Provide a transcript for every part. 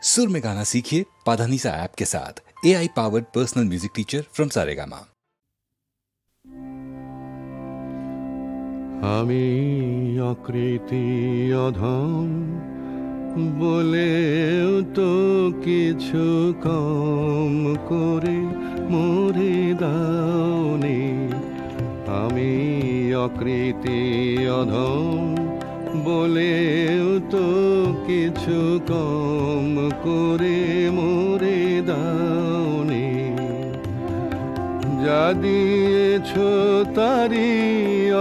सुर में गाना सीखिए पाधानीसा ऐप के साथ। AI powered personal music teacher from Saregama. আমি অকৃতি অধম বলেও তো কিছু কম করে মরে দাওনি। আমি অকৃতি অধম বলেও তো কিছু কম করে মরে দাওনি। যা দিয়েছ তারি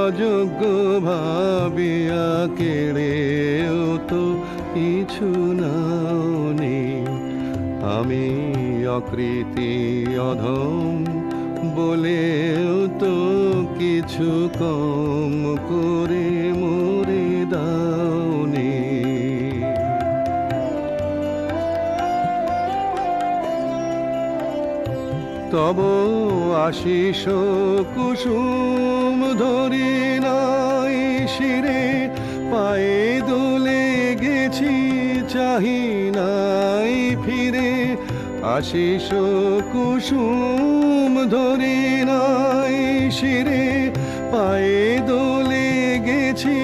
অযোগ্য ভাবিয়া কেড়েও তো কিছু নাওনি। আমি অকৃতি অধম বলেও তো কিছু কম করে মরে দাওনি। তব আশিস কুসুম ধরি নাই শিরে, পায়ে দোলে গেছি চাহি নাই ফিরে। আশিস কুসুম ধরি নাই শিরে, পায়ে দোলে গেছি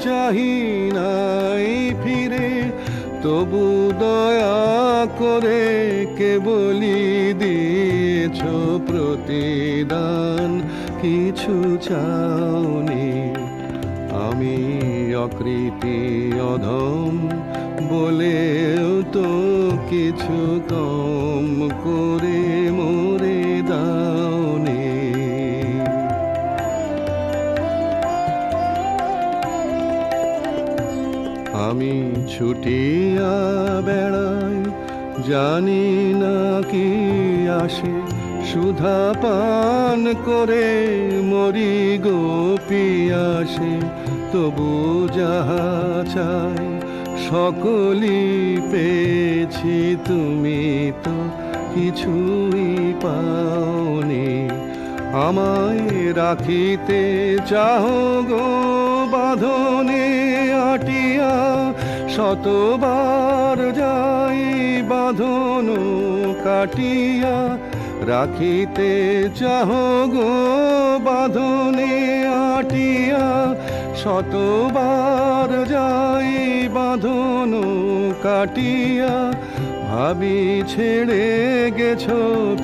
চাহি নাই ফিরে। তবু দয়া করে কেবলি দিয়েছ প্রতিদান, কিছু চাওনি। আমি অকৃতি অধম বলেও তো কিছু কম করে মরে দাওনি। আমি ছুটিয়া বেড়াই জানি না কি আসে, সুধা পান করে মরি গো পিয়াসে। তবু যাহা চাই সকলই পেয়েছি, তুমি তো কিছুই পাওনি। আমায় রাখিতে চাও গো বাঁধনে আটিয়া, শতবার যাই বাঁধন কাটিয়া। রাখিতে চাও গো বাঁধনে আটিয়া, শতবার যাই বাঁধন কাটিয়া। ভাবি ছেড়ে গেছ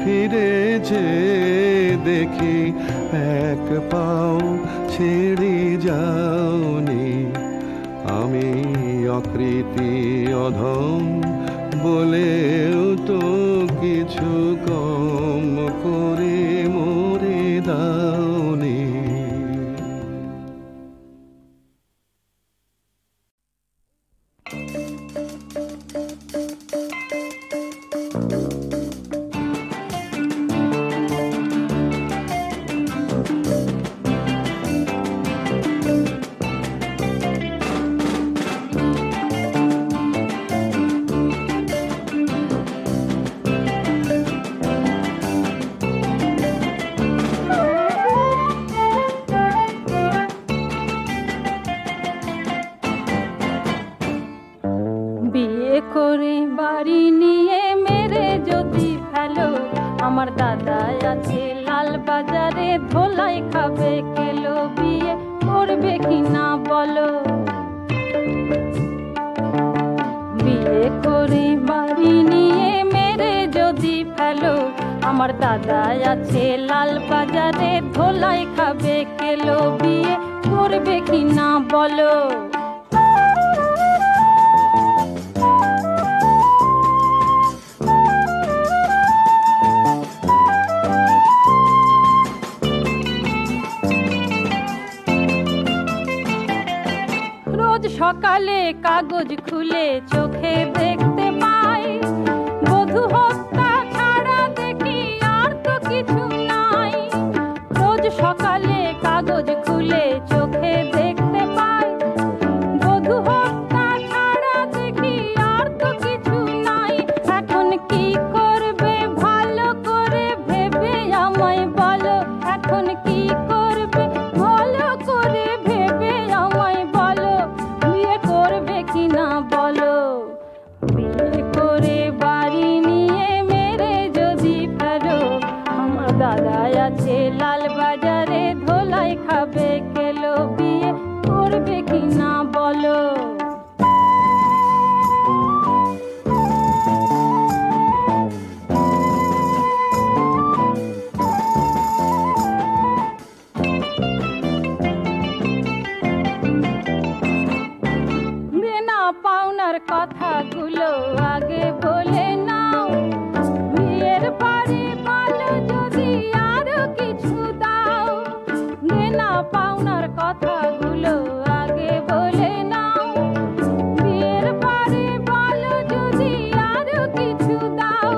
ফিরেছে দেখি, এক পাও ছেড়ে যাওনি। আমি অকৃতি অধম বলেও তো কিছু কম করে মরে দাওনি। আমার দাদা আছে লাল বাজারে, ধোলাই খাবে কেলো, বিয়ে করবে কিনা বলো। বিয়ে করে বাড়ি নিয়ে মেরে যদি ফেলো, আমার দাদা আছে লাল বাজারে, ধোলাই খাবে কেলো, বিয়ে করবে কিনা বলো। সকালে কাগজ খুলে চোখে দেখতে পাই, বধূ হত্যা ছাড়া দেখি আর তো কিছু নাই। রোজ সকালে কাগজ খুলে চোখে দেখতে পাই, বধূ হত্যা ছাড়া দেখি আর তো কিছু নাই। এখন কি করবে ভালো করে ভেবে আমায় বলো, এখন কি করবে ভালো করে ভেবে আমায় বলো, বিয়ে করবে কিনা বলো। আগে বলে নাও, বিয়ের পরে বলো যদি আরো কিছু দাও, দেনা পাওনার কথাগুলো আগে বলে নাও, বিয়ের পরে বলো যদি আরো কিছু দাও,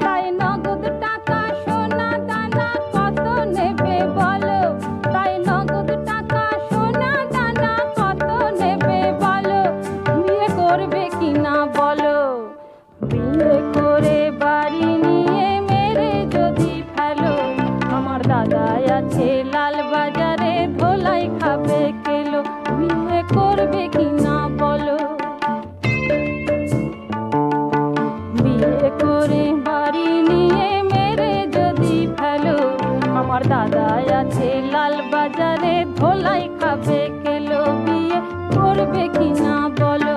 তাই নগদ টাকা সোনা দানা কত নেবে বলো, তাই নগদ টাকা সোনা দানা কত নেবে বলো, বিয়ে করবে কিনা বলো, বিয়ে করে বাড়ি নিয়ে মেরে যদি ফেলো, আমার দাদা আছে লাল বাজারে ধোলাই খাবে কেলো, বিয়ে করবে কিনা বলো, বিয়ে করে বাড়ি নিয়ে মেরে যদি ফেলো, আমার দাদা আছে লাল বাজারে ধোলাই খাবে কেলো, বিয়ে করবে কিনা বলো।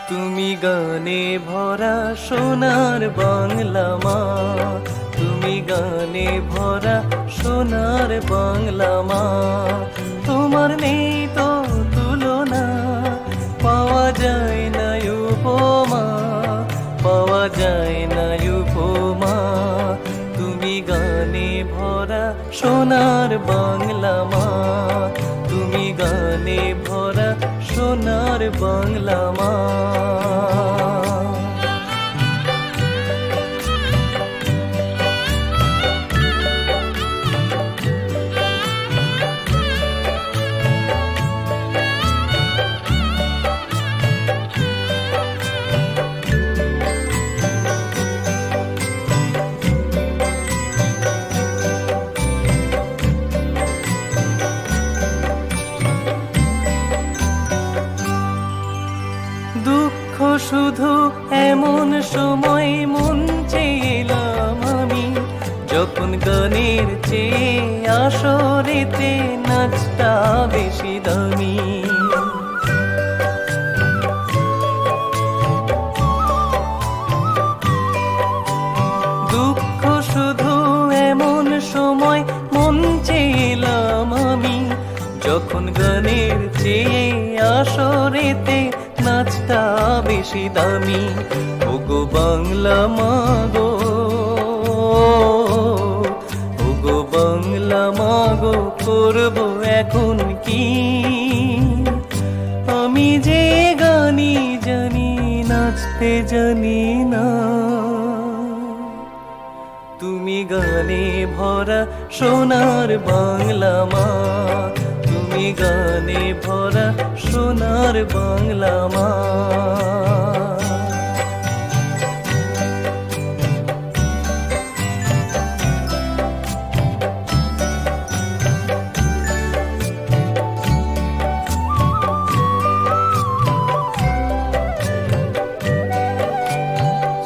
তুমি গানে ভরা সোনার বাংলা মা, তুমি গানে ভরা সোনার বাংলা মা, তোমার নেই তো তুলনা, পাওয়া যায় না উপমা, পাওয়া যায় না উপমা, তুমি গানে ভরা সোনার বাংলা মা, তুমি গানে ভরা সোনার বাংলা মা। শুধু এমন সময় মন চেয়েলাম আমি, যখন গানের চেয়ে আসরেতে নাচটা বেশি দামি, দুঃখ শুধু এমন সময় মন চেয়েলাম আমি, যখন গানের চেয়ে আসরেতে নাচটা বেশি দামি, ওগো বাংলা মাগো, ওগো বাংলা মাগো, করবো এখন কি, আমি যে গানি জানি নাচতে জানি না, তুমি গানে ভরা সোনার বাংলা মা, তুমি গানে ভরা সোনার বাংলা মা।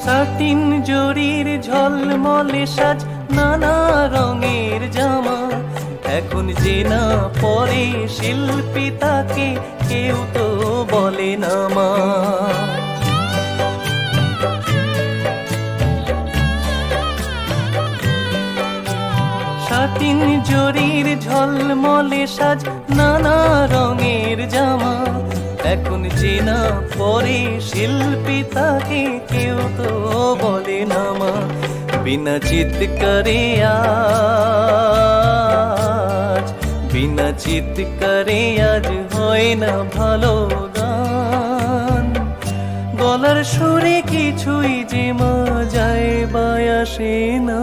সাটিন জরির ঝলমলে সাজ, নানা রঙের জামা, এখন যে না পরে শিল্পী তাকে কেউ তো বলে না মা, সাটিন জরির ঝলমলে সাজ, নানা রঙের জামা, এখন যে না পরে শিল্পী তাকে কেউ তো বলে না মা, বিনা চিৎকারে আজ, বিনা চিৎকারে আজ হয় না ভালো গান, গলার সুরে কিছুই যে মজায় বায়াসে না,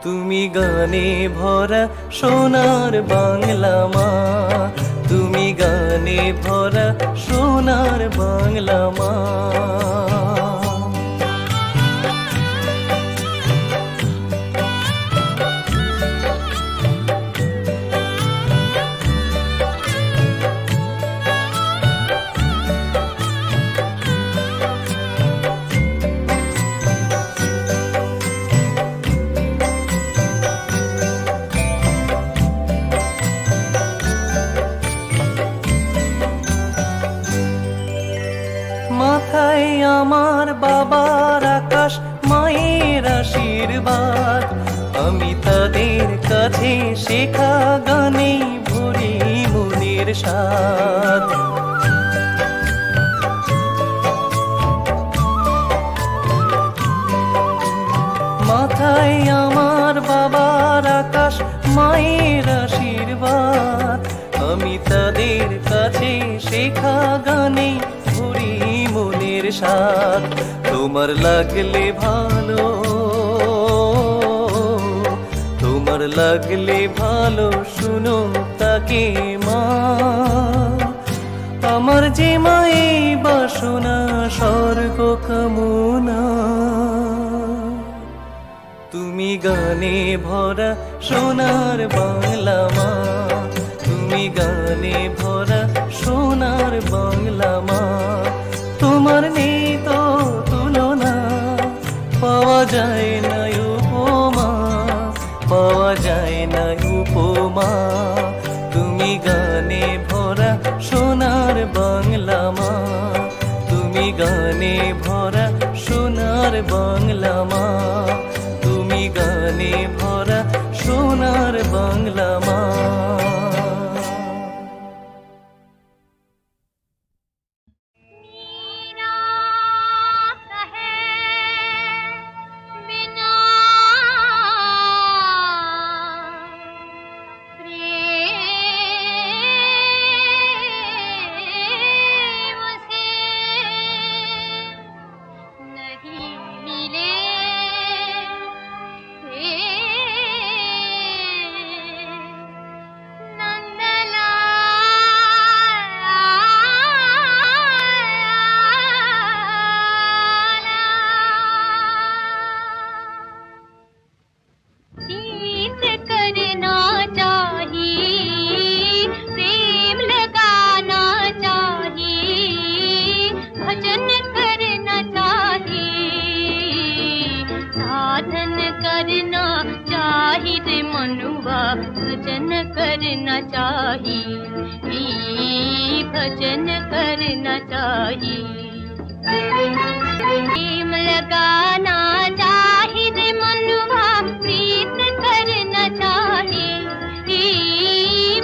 তুমি গানে ভরা সোনার বাংলা মা, তুমি গানে ভরা সোনার বাংলা মা। মাথায় আমার কাছে শেখা গানে ভরি মনের স্বাদ। মাথায় আমার বাবার আকাশ, মায়ের আশীর্বাদ, আমি তাদের কাছে শেখা গানে ভরি মনের স্বাদ। তোমার লাগলে ভালো, তোমার লাগলে ভালো শুনো তাকে মা, আমার যে মায়ে বাসনা স্বর্গ কামনা। তুমি গানে ভরা সোনার বাংলা মা, তুমি গানে ভরা সোনার বাংলা মা। তোমার নেই তো তুলনা, পাওয়া যায় না উপমা, পাওয়া যায় না উপমা। তুমি গানে ভরা সোনার বাংলা মা, তুমি গানে ভরা সোনার বাংলা মা, তুমি গানে ভরা সোনার বাংলা মা। भजन करना चाहिए, भजन करना चाहिए। प्रेम लगाना चाहिए मनुआ, प्रीत करना चाहिए,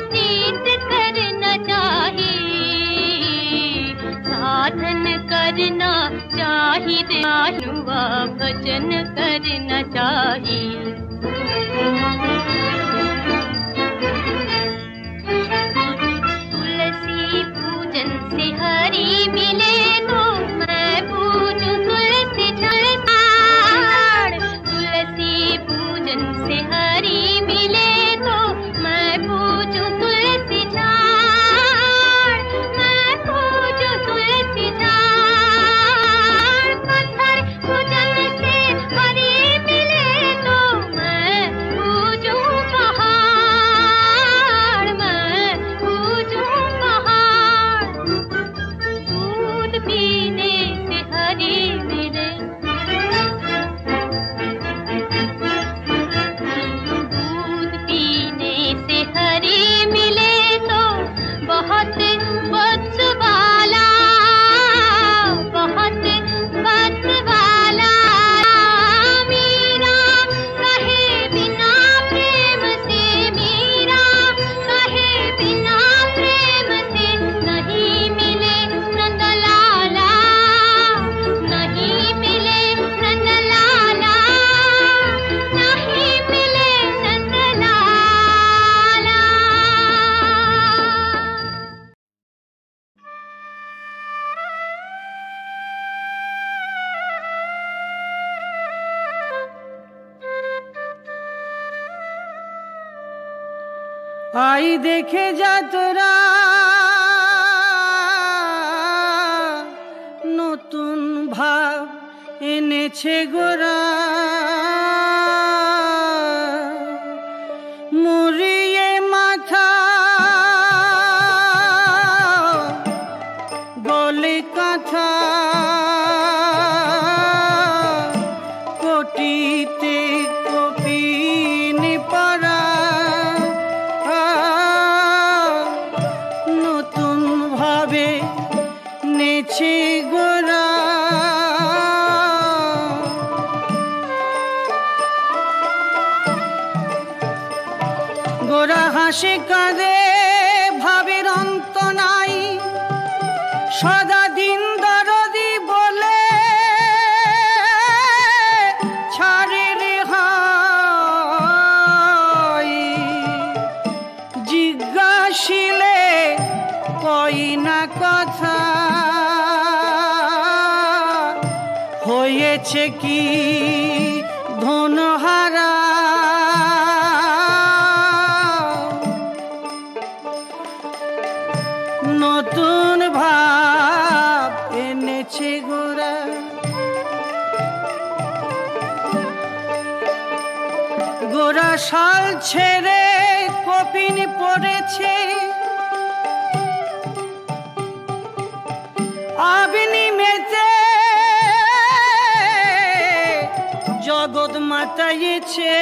प्रीत करना चाहिए। साधन करना चाहिए मनुआ, भजन करना चाहिए। से हरी मिले तो मैं पूजूं तुलसी झाड़, तुलसी पूजन से हरी मिले तो मैं पूजूं तुलसी झाड़, मैं पूजूं तुलसी झाड़। पत्थर पूजन से हरी मिले तो मैं पूजूं पहाड़, मैं पूजूं पहाड़। दूध पीने से हरी मिले, दूध पीने से हरी मिले तो बहुत बच वाला, बहुत बच वाला। मीरा कहे बिना प्रेम से, मीरा कहे बिना प्रेम से नहीं मिले नंदलाला, नहीं मिले नंदलाला, नहीं मिले नंदलाला। आई देखे जा তোরা নতুন ভাব এনেছে গোরা, মুড়িয়ে মাথা গলে কাঁথা, কোটিতে কপিন পরা, নতুন ভাবে নেছে গোরা। হাসে কাঁদে ভাবের অন্ত নাই, সদা দিন দরদি বলে ছাড়ে রেহাই। জিজ্ঞাসিলে কই না কথা, হয়েছে কি ধনহারা। নতুন ভাব এনেছে গোরা, গোরা শাল ছেড়ে কপিন পড়েছে, আবিনি মেতে জগৎ মাতাইছে।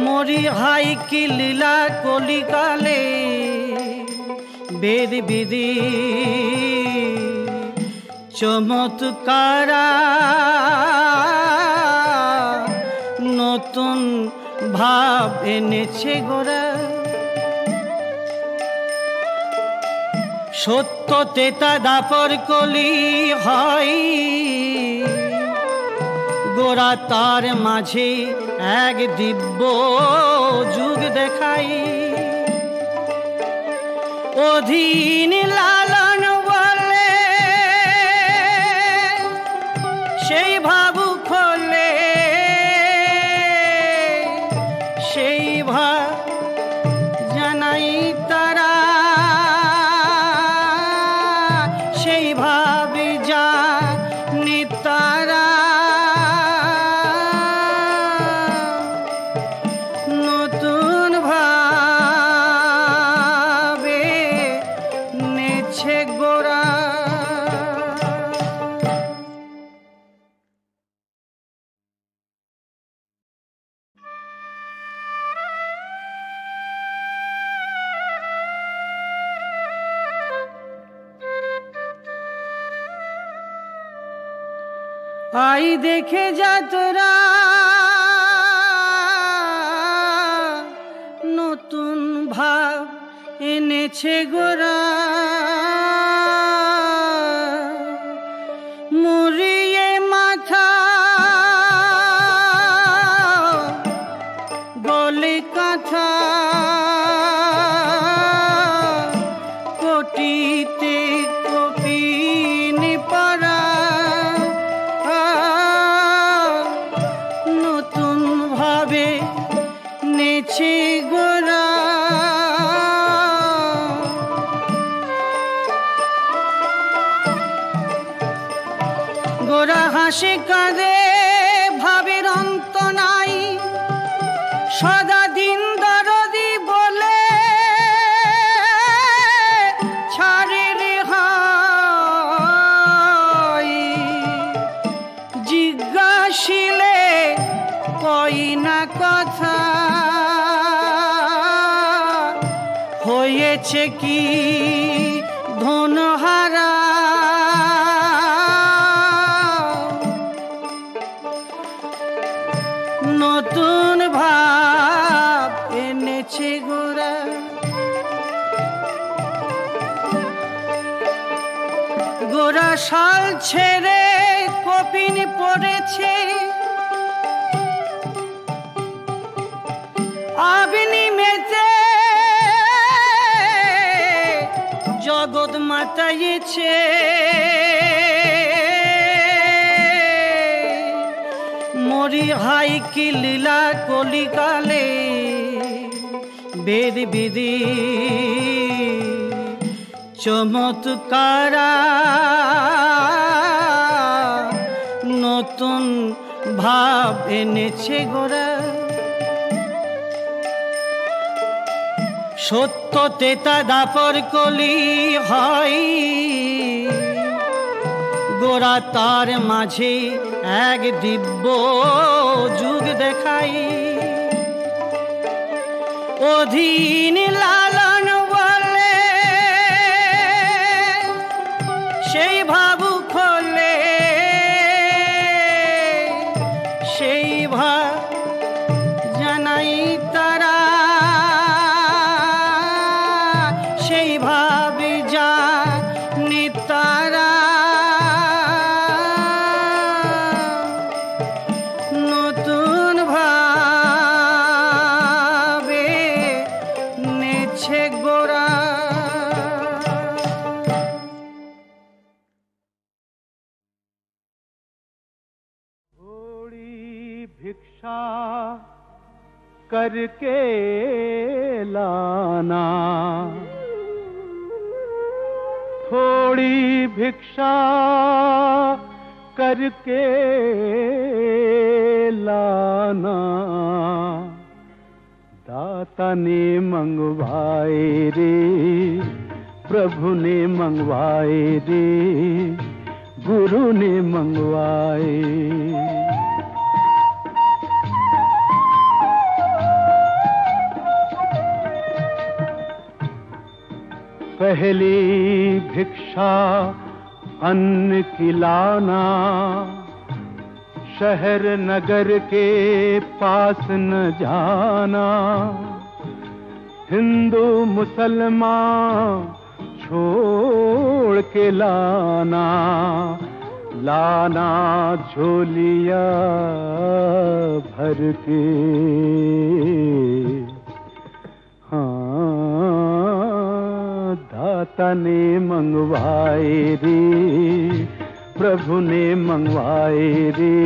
মরি হাই কি লীলা কলিকালে, বেদ বিধি চমৎকারা। নতুন ভাব এনেছে গোরা, সত্য তেতা দাপর কলি হয়। গোরা তার মাঝে এক দিব্য যুগ দেখাই। অধীন লালন বলে সেই ভাবু খোলে, সেই ভাব জানাই তারা, সেই ভাবে জানি তারা। নতুন ভাবে নেছে গোরা। আই দেখে যা তোরা নতুন ভাব এনেছে গোরা। মুড়িয়ে মাথা গলে কাঁথা, কোটিতে কপিন পরা। নতুন ভাবে নেছে গোরা। গোরা হাসে কাঁদে ভাবের অন্ত নাই, সদা দিন দরদি বলে ছাড়ে রেহাই। জিজ্ঞাসিলে কই না কথা, হয়েছে কি ধনহারা। নতুন ভাব এনেছে গোরা। গোরা শাল ছেড়ে কপিন পড়েছে, আবিনি মেতে জগৎ মাতাইছে। মরি হাই কি লীলা কলিকালে, বেদ বিধি চমৎকারা। নতুন ভাব এনেছে গোরা, সত্য তেতা দাপর কলি হয়। গোরা তার মাঝে এক দিব্য যুগ দেখাই। অধীন লালন বলে সেই ভাবু খোলে, সেই ভাব भिक्षा करके लाना, थोड़ी भिक्षा करके लाना, दाता ने मंगवाए रे, प्रभु ने मंगवाए रे, गुरु ने मंगवाए। पहली भिक्षा अन्न की लाना, शहर नगर के पास न जाना, हिंदू मुसलमान छोड़ के लाना, लाना झोलिया भर के। दाता ने मंगवाए रे, प्रभु ने मंगवाए रे,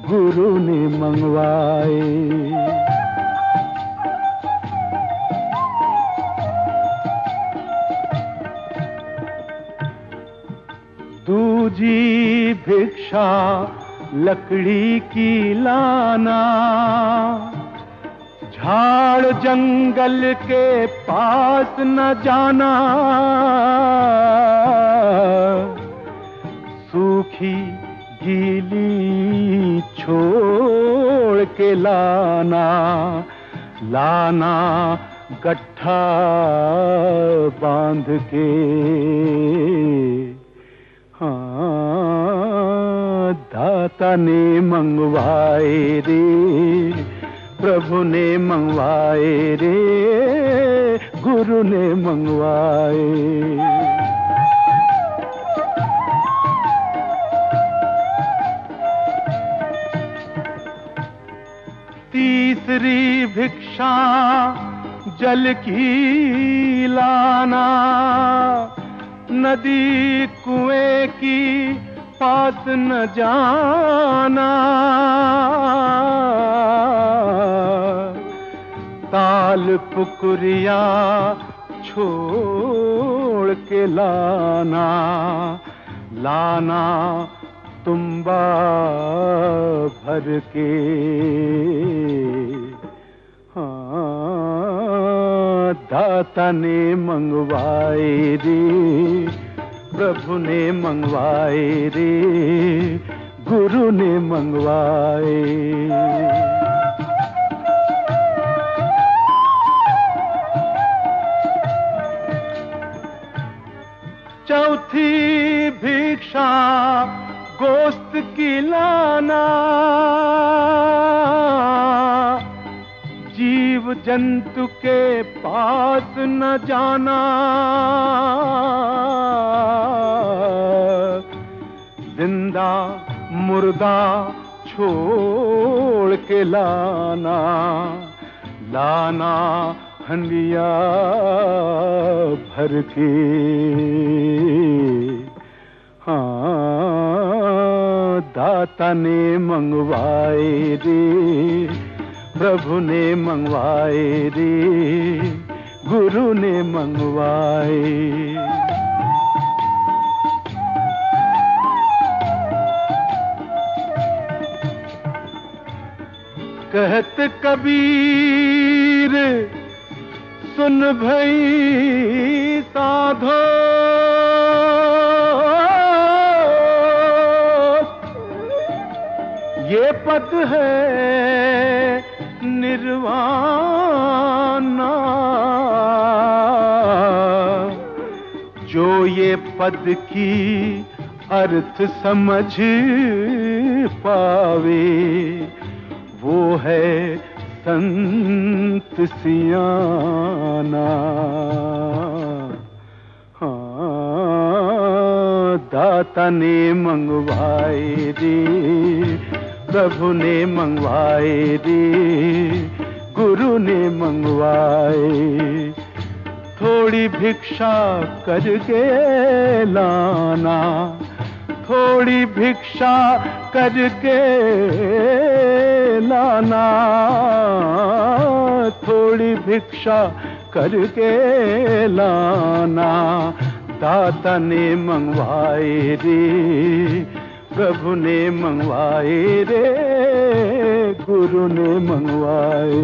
गुरु ने मंगवाए। दूजी भिक्षा लकड़ी की लाना, झाड़ जंगल के पास न जाना, सूखी गीली छोड़ के लाना, लाना गट्ठा बांध के। दाता ने मंगवाए रे, प्रभु ने मंगवाए रे, गुरु ने मंगवाए। तीसरी भिक्षा जल की लाना, नदी कुएं की पास न जाना, ताल पुकुरिया छोड़ के लाना, लाना तुम्बा भर के। दाता ने मंगवाए रे, प्रभु ने मंगवाए रे, गुरु ने मंगवाए। चौथी भिक्षा गोश्त की लाना, जीव जंतु के पास न जाना, जिंदा मुर्दा छोड़ के लाना, लाना हंडिया भर के। दाता ने मंगवाए रे, प्रभु ने मंगवाए रे, गुरु ने मंगवाए। कहत कबीर सुन भई साधो, ये पद है निर्वाणा, जो ये पद की अर्थ समझ पावे, वो है संत सियाना। दाता ने मंगवाए रे, प्रभु ने मंगवाए रे, गुरु ने मंगवाए। थोड़ी भिक्षा करके लाना, थोड़ी भिक्षा करके लाना, थोड़ी भिक्षा करके लाना। दाता ने मंगवाए रे, प्रभु ने मंगवाए रे, गुरु ने मंगवाए।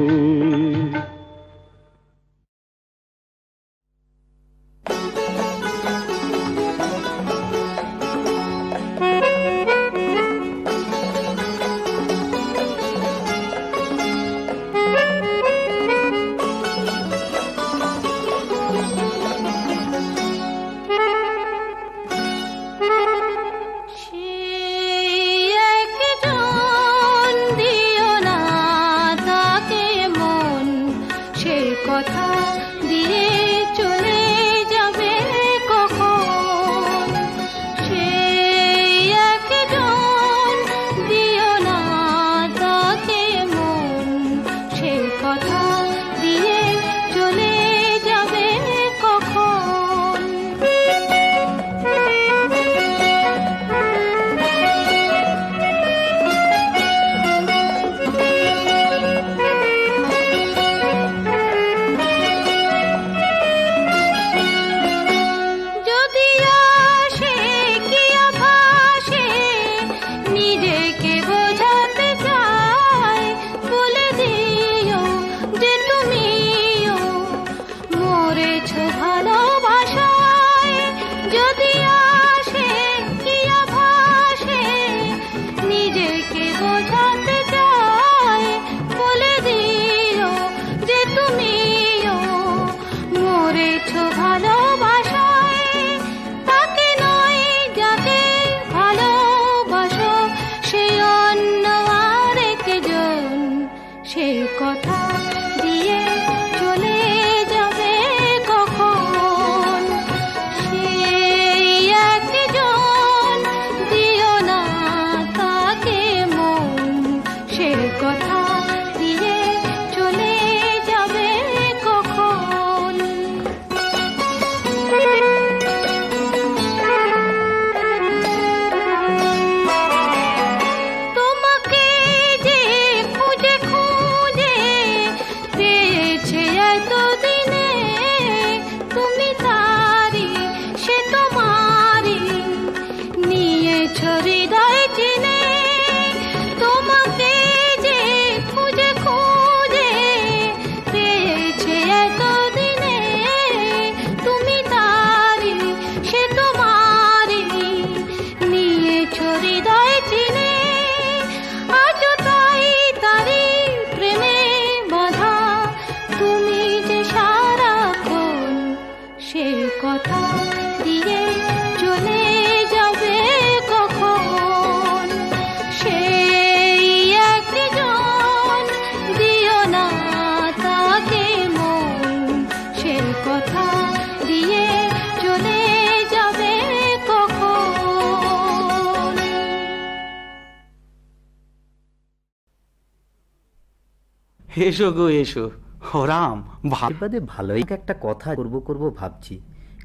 এসো গো এসো। হরাম বাদে ভালোই একটা কথা করব ভাবছি,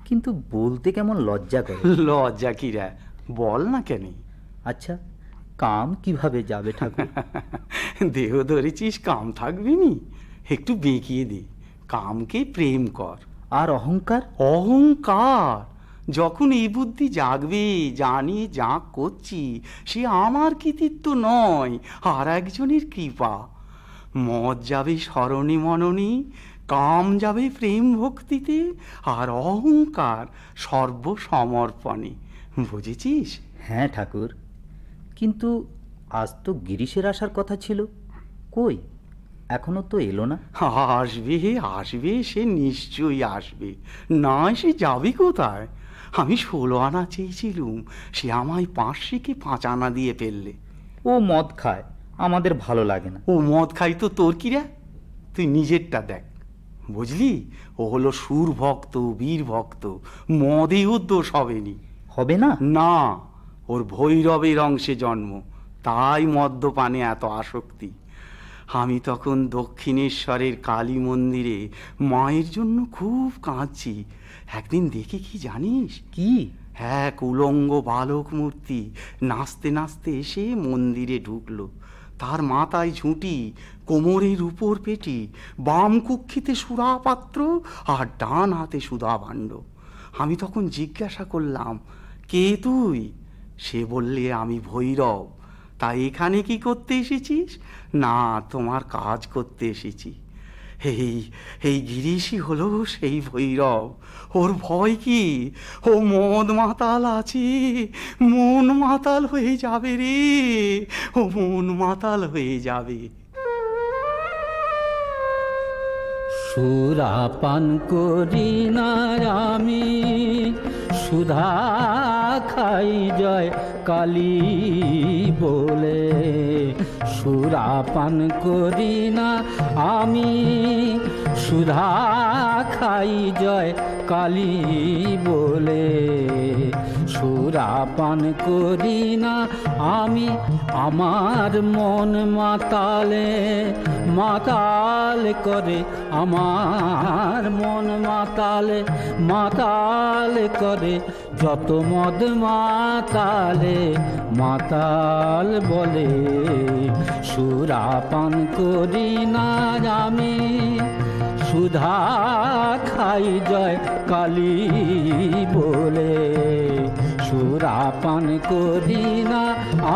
কিন্তু বলতে কেমন লজ্জা করে। লজ্জা কিরা, বল না কেন। আচ্ছা, কাম কিভাবে যাবে ঠাকুর? দেহ ধরেছিস, কাম থাকবি নি? একটু বেঁকিয়ে দে, কামকে প্রেম কর। আর অহংকার? অহংকার যখন এই বুদ্ধি জাগবে, জানি যা করছি সে আমার কৃতিত্ব নয়, আর একজনের কৃপা। মদ যাবে স্মরণে মননে, কাম যাবে প্রেম ভক্তিতে, আর অহংকার সর্বসমর্পণে। বুঝেছিস? হ্যাঁ ঠাকুর, কিন্তু আজ তো গিরিশের আসার কথা ছিল, কই এখনো তো এলো না। আসবে আসবে, সে নিশ্চয়ই আসবে, না সে যাবে কোথায়? আমি 16 আনা চেয়েছিলুম, সে আমায় 5 আনা দিয়ে ফেললে। ও মদ খায়, আমাদের ভালো লাগে না। ও মদ খাই তো তোর কিরা? তুই নিজেরটা দেখ, বুঝলি? ও হলো সুর ভক্ত, বীর ভক্ত, মদে ওর দোষ হবেনি। হবে না? না, ওর ভৈরবের অংশে জন্ম, তাই মদ্যপানে এত আসক্তি। আমি তখন দক্ষিণেশ্বরের কালী মন্দিরে মায়ের জন্য খুব কাঁদছি। একদিন দেখে কি জানিস? কি? এক উলঙ্গ বালক মূর্তি নাচতে নাচতে এসে মন্দিরে ঢুকলো। তার মাথায় ঝুঁটি, কোমরের উপর পেটি, বাম কুক্ষিতে সুরাপাত্র আর ডান হাতে সুধাভাণ্ড। আমি তখন জিজ্ঞাসা করলাম, কে তুই? সে বললে, আমি ভৈরব। তা এখানে কি করতে এসেছিস? না, তোমার কাজ করতে এসেছি। এই গিরিশই হলো সেই ভৈরব। ওর ভয় কি? ও মদ মাতাল আছে, মন মাতাল হয়ে যাবে রে, ও মন মাতাল হয়ে যাবে। সুরাপান করি না আমি, সুধা খাই জয় কালী বলে। সুরাপান করি না আমি, সুধা খাই জয় কালী বলে। সুরাপান করি না আমি, আমার মন মাতালে মাতাল করে, আমার মন মাতালে মাতাল করে। যত মদ মাতালে মাতাল বলে। সুরাপান করি না আমি, সুধা খাই জয় কালী বলে। সুরাপান করি না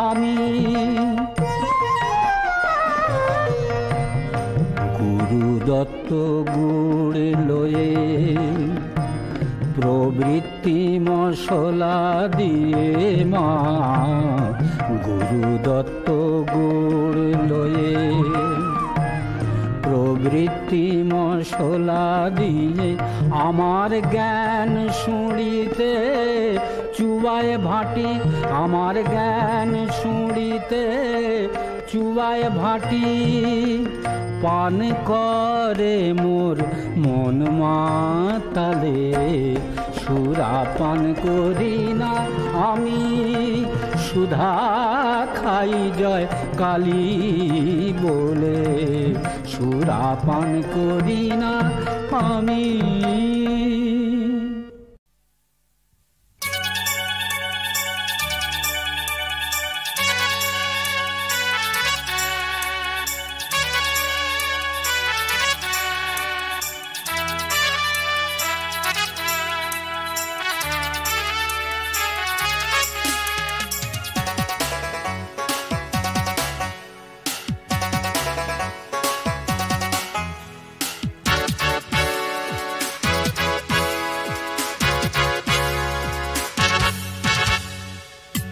আমি। গুরু দত্ত গুড় লয়ে প্রবৃত্তি মশলা দিয়ে মা। গুরু দত্ত গুড় লয়ে প্রবৃত্তি মশলা দিয়ে আমার জ্ঞান শুঁড়িতে চুবায় ভাটি। আমার জ্ঞান শুঁড়িতে চুবায় ভাটি। পান করে মোর মন মাতালে। সুরাপান করি না আমি, সুধা খাই জয় কালী বলে। সুরাপান করি না আমি।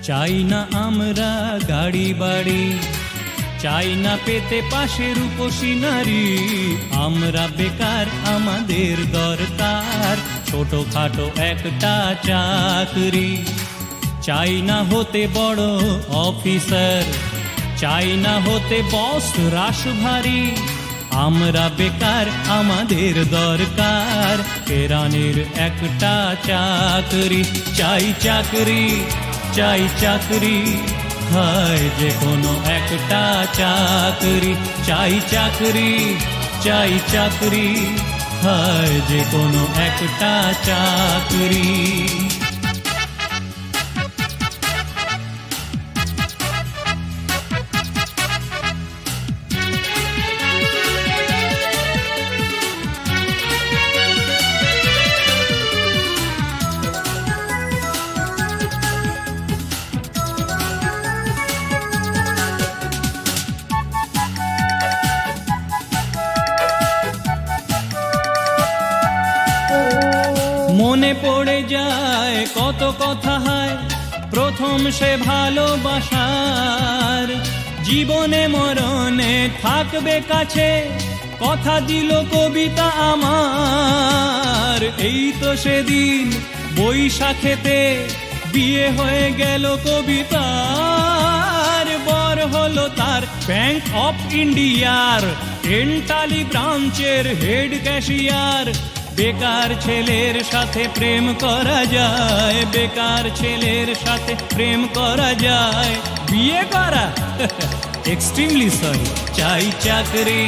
চাই না আমরা গাড়ি বাড়ি, চাই না পেতে পাশের রূপসী নারী। আমরা বেকার, আমাদের দরকার ছোটখাটো একটা চাকরি। চাই না হতে বড় অফিসার, চাই না হতে বস রাশভারী। আমরা বেকার, আমাদের দরকার কেরানির একটা চাকরি। চাই চাকরি, চাই চাকরি, হয় যে কোনো একটা চাকরি। চাই চাকরি, চাই চাকরি, হয় যে কোনো একটা চাকরি। মনে পড়ে যায় কত কথা হয় প্রথম সে ভালোবাসার। জীবনে মরণে থাকবে কাছে, কথা দিল কবিতা আমার। এই তো সেদিন বৈশাখেতে বিয়ে হয়ে গেল কবিতার। বর হলো তার ব্যাংক অফ ইন্ডিয়ার টেন্টালি ব্রাঞ্চের হেড ক্যাশিয়ার। বেকার ছেলের সাথে প্রেম করা যায়, বেকার ছেলের সাথে প্রেম করা যায়। বিয়ে করা এক্সট্রিমলি সরি। চাই চাকরি,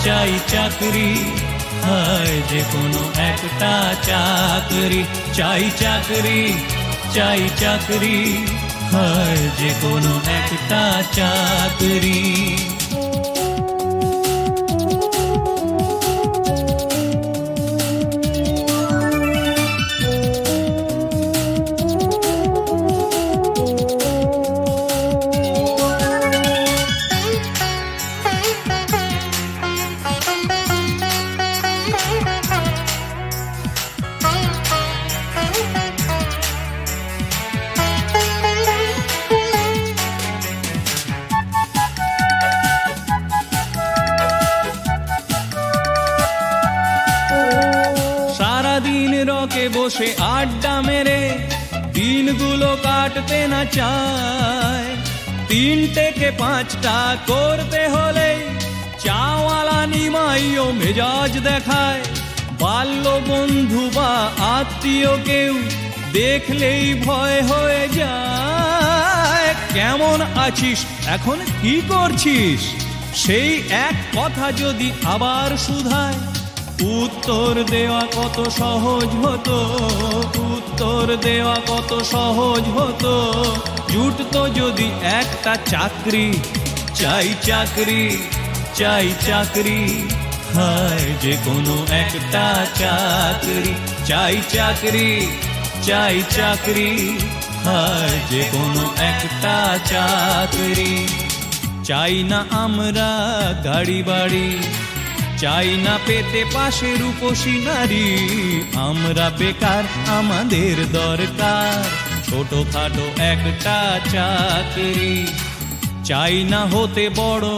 চাই চাকরি, হয় যে কোনো একটা চাকরি। চাই চাকরি, চাই চাকরি, হয় যে কোনো একটা চাকরি। রকে বসে আড্ডা মেরে দিনগুলো কাটতে না চায়, 3 থেকে 5টা করতে হলে চাওয়ালা নিমাইও মেজাজ দেখায়। বাল্য বন্ধু বা আত্মীয় কেউ দেখলেই ভয় হয়ে যায়, কেমন আছিস, এখন কি করছিস, সেই এক কথা যদি আবার শুধায়, উত্তর দেওয়া কত সহজ হতো, উত্তর দেওয়া কত সহজ হতো। জুটতো যদি একটা চাকরি, চাই চাকরি, চাই চাকরি, হয় যে কোনো একটা চাকরি, চাই চাকরি, চাই চাকরি, হয় যে কোনো একটা চাকরি। চাই না আমরা গাড়ি বাড়ি, চাই না পেতে পাশে রূপসী নারী, আমরা বেকার, আমাদের দরকার ছোটখাটো একটা চাকরি। চাই না হতে বড়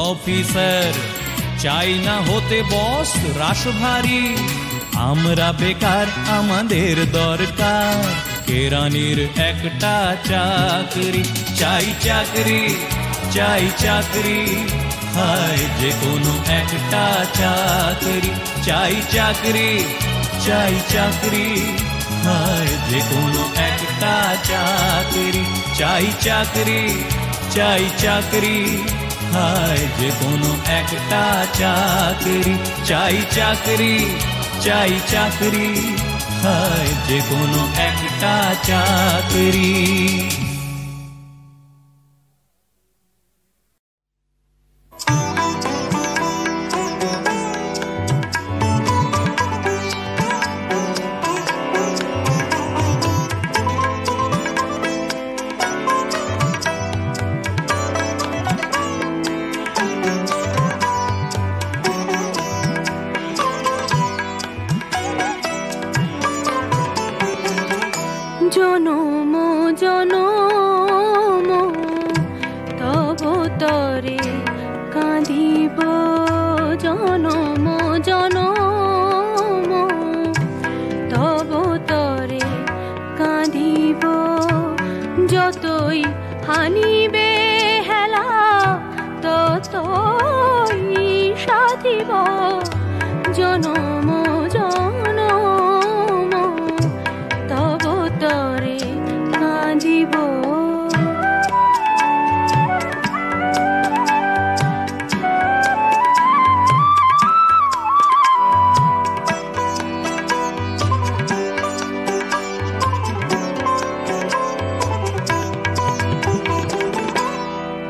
অফিসার, চাই না হতে বস রাশভারী, আমরা বেকার, আমাদের দরকার কেরানির একটা চাকরি। চাই চাকরি, চাই চাকরি, হয় যে কোনো একটা চাকরি, চাই চাকরি, চাই চাকরি, হয় যে কোনো একটা চাকরি, চাই চাকরি, চাই চাকরি, হয় যে কোনো একটা চাকরি, চাই চাকরি, চাই চাকরি, হয় যে কোনো একটা চাকরি। জনম জনম তব তরে কাঁদিব, জনম জনম তব তরে কাঁদিব, যতই হানিবে হেলা ততই সাধিব, জনম জনম তব তরে কাঁদিব।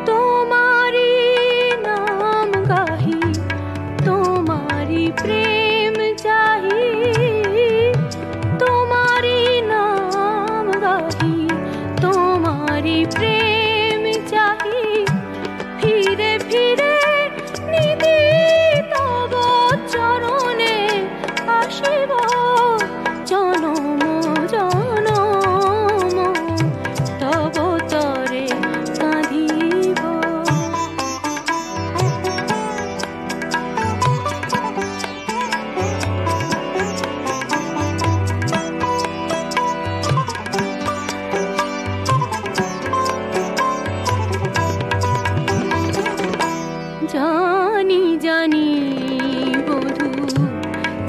তোমারি নাম গাহি, তোমারি প্রেম চাহি, তোমারি নাম গাহি, তোমারি প্রেম চাহি, ফিরে ফিরে নিধি তব চরণে আসিব, জনম জনম তব তরে কাঁদিব। জানি জানি বধূ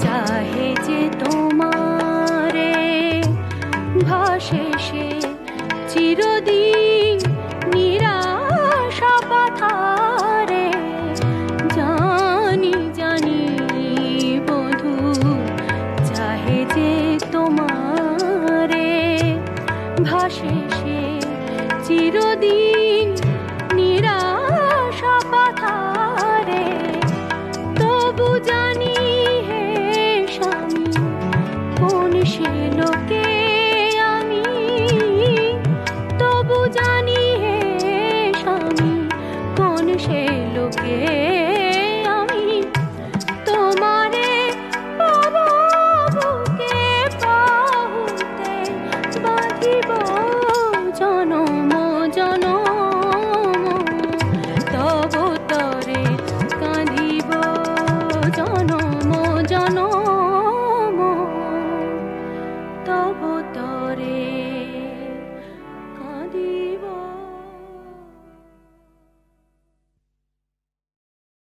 চাহে যে তোমারে, ভাসে সে চিরদিন নিরাশা পাথারে, জানি জানি বধূ চাহে যে তোমারে, চিরদিন